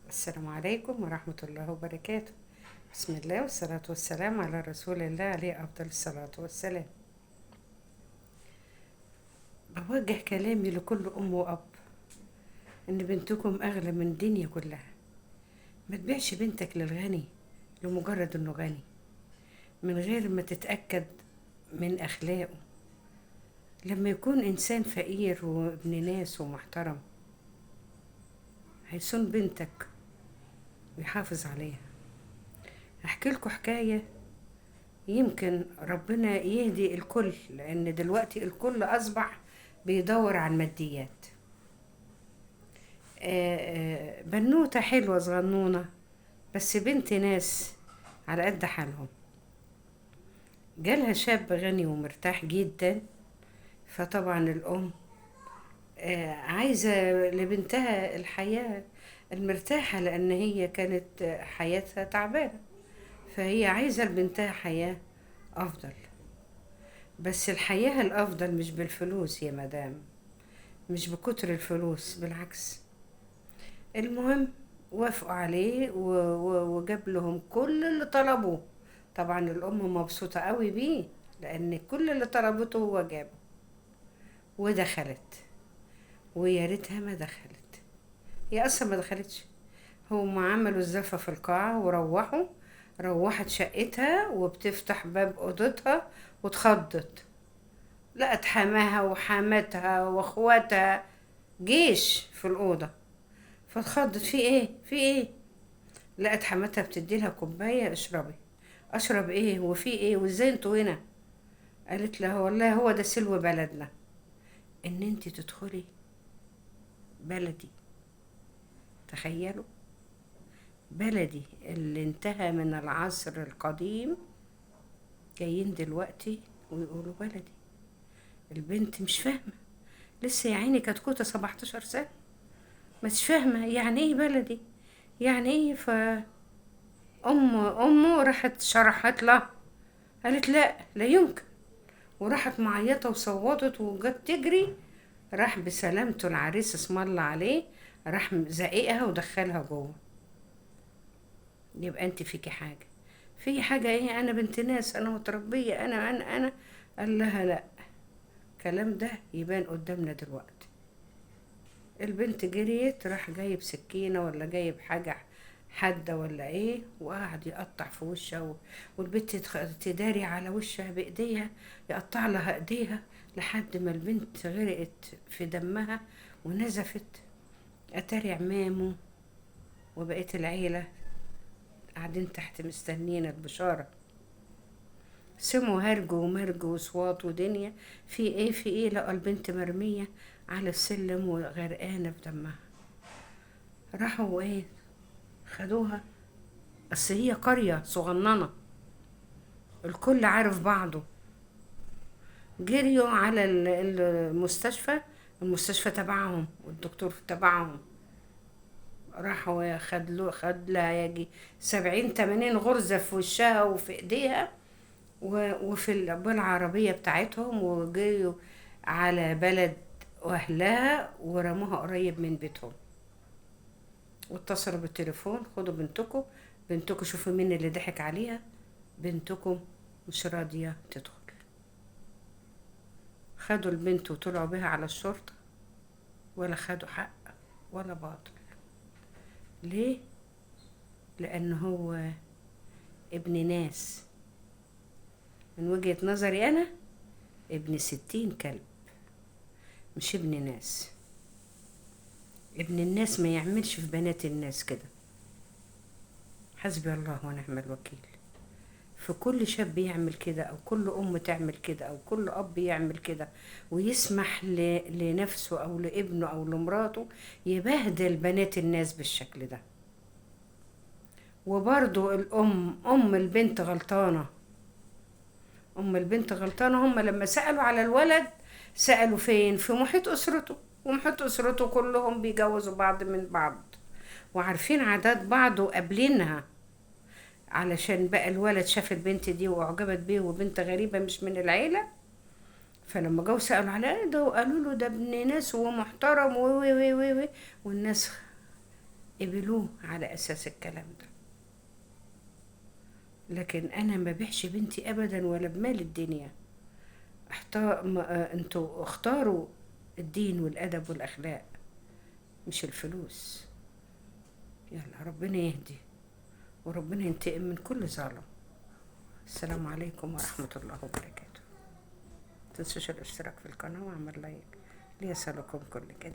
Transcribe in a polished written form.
السلام عليكم ورحمة الله وبركاته. بسم الله والصلاة والسلام على رسول الله عليه أفضل الصلاة والسلام. بوجه كلامي لكل أم وأب إن بنتكم أغلى من الدنيا كلها. ما تبيعش بنتك للغني لمجرد إنه غني من غير ما تتأكد من أخلاقه. لما يكون إنسان فقير وابن ناس ومحترم هيصون بنتك ويحافظ عليها. أحكي لكم حكاية يمكن ربنا يهدي الكل، لأن دلوقتي الكل أصبح بيدور على الماديات. بنوتة حلوة صغنونة بس بنت ناس على قد حالهم. جالها شاب غني ومرتاح جدا، فطبعا الأم عايزة لبنتها الحياة المرتاحة، لأن هي كانت حياتها تعبانة، فهي عايزة لبنتها حياة أفضل. بس الحياة الأفضل مش بالفلوس يا مدام، مش بكتر الفلوس، بالعكس. المهم وافقوا عليه وجاب لهم كل اللي طلبوه. طبعا الأم مبسوطة قوي بيه، لأن كل اللي طلبته هو جابه. ودخلت، ويا ريتها ما دخلت، هي أصلا ما دخلتش. هم عملوا الزفة في القاعة وروحوا. روحت شقتها وبتفتح باب أوضتها واتخضت، لقت حماها وحماتها واخواتها جيش في الأوضة. فاتخضت، في ايه في ايه؟ لقت حماتها بتديلها كوباية، اشربي. اشرب ايه وفي ايه وازاي انتوا هنا؟ قالت لها والله هو ده سلو بلدنا، ان انت تدخلي بلدي. تخيلوا، بلدي اللي انتهى من العصر القديم جايين دلوقتي ويقولوا بلدي. البنت مش فاهمة، لسه يا عيني كتكوتة 17 سنة، مش فاهمة يعني ايه بلدي، يعني ايه. امه راحت شرحت لها، قالت لا لا يمكن، وراحت معيطة وصوتت وجت تجري. راح بسلامته العريس اسم الله عليه، راح زقيقها ودخلها جوه. يبقى انت فيكي حاجة، في حاجة ايه؟ انا بنت ناس، انا متربية، انا. قال لها لا، الكلام ده يبان قدامنا دلوقتي. البنت جريت، راح جايب سكينة ولا جايب حاجة حادة ولا ايه، وقعد يقطع في وشها والبنت تداري على وشها بايديها، يقطع لها ايديها لحد ما البنت غرقت في دمها ونزفت. اتاري عمامه وبقيت العيلة قاعدين تحت مستنين البشارة. سموا هرج ومرج وصوات ودنيا، في ايه في ايه؟ لقوا البنت مرمية على السلم وغرقانة في دمها. راحوا ايه، خدوها. بس هي قرية صغننة، الكل عارف بعضه. جريوا على المستشفى، المستشفى تبعهم والدكتور تبعهم. راحوا خد لها يجي 70 80 غرزة في وشها وفي ايديها وفي بالعربية بتاعتهم، وجريوا على بلد واهلها ورموها قريب من بيتهم. واتصلوا بالتليفون، خدوا بنتكم، بنتكم شوفوا مين اللي ضحك عليها، بنتكم مش راضية تدخل. خدوا البنت وطلعوا بها على الشرطة، ولا خدوا حق ولا باطل. ليه؟ لأن هو ابن ناس. من وجهة نظري أنا ابن 60 كلب، مش ابن ناس. ابن الناس ما يعملش في بنات الناس كده. حسبي الله ونعم الوكيل. في كل شاب يعمل كده، او كل ام تعمل كده، او كل اب يعمل كده ويسمح لنفسه او لابنه او لمراته يبهدل بنات الناس بالشكل ده. وبرضو ام البنت غلطانة، ام البنت غلطانة. هم لما سألوا على الولد سألوا فين؟ في محيط اسرته، ومحيط اسرته كلهم بيجوزوا بعض من بعض وعارفين عادات بعض وقابلينها. علشان بقى الولد شاف البنت دي واعجبت بيه، وبنت غريبة مش من العيلة، فلما جو سألوا على ده وقالوا له ده ابن ناس ومحترم و والناس قبلوه على أساس الكلام ده. لكن أنا ما بيعش بنتي أبدا ولا بمال الدنيا. انتوا اختاروا الدين والأدب والأخلاق مش الفلوس. يلا ربنا يهدي وربنا ينتقم من كل ظالم. السلام عليكم ورحمة الله وبركاته. متنسوش الاشتراك في القناة وعمل لايك ليصلكم كل جديد.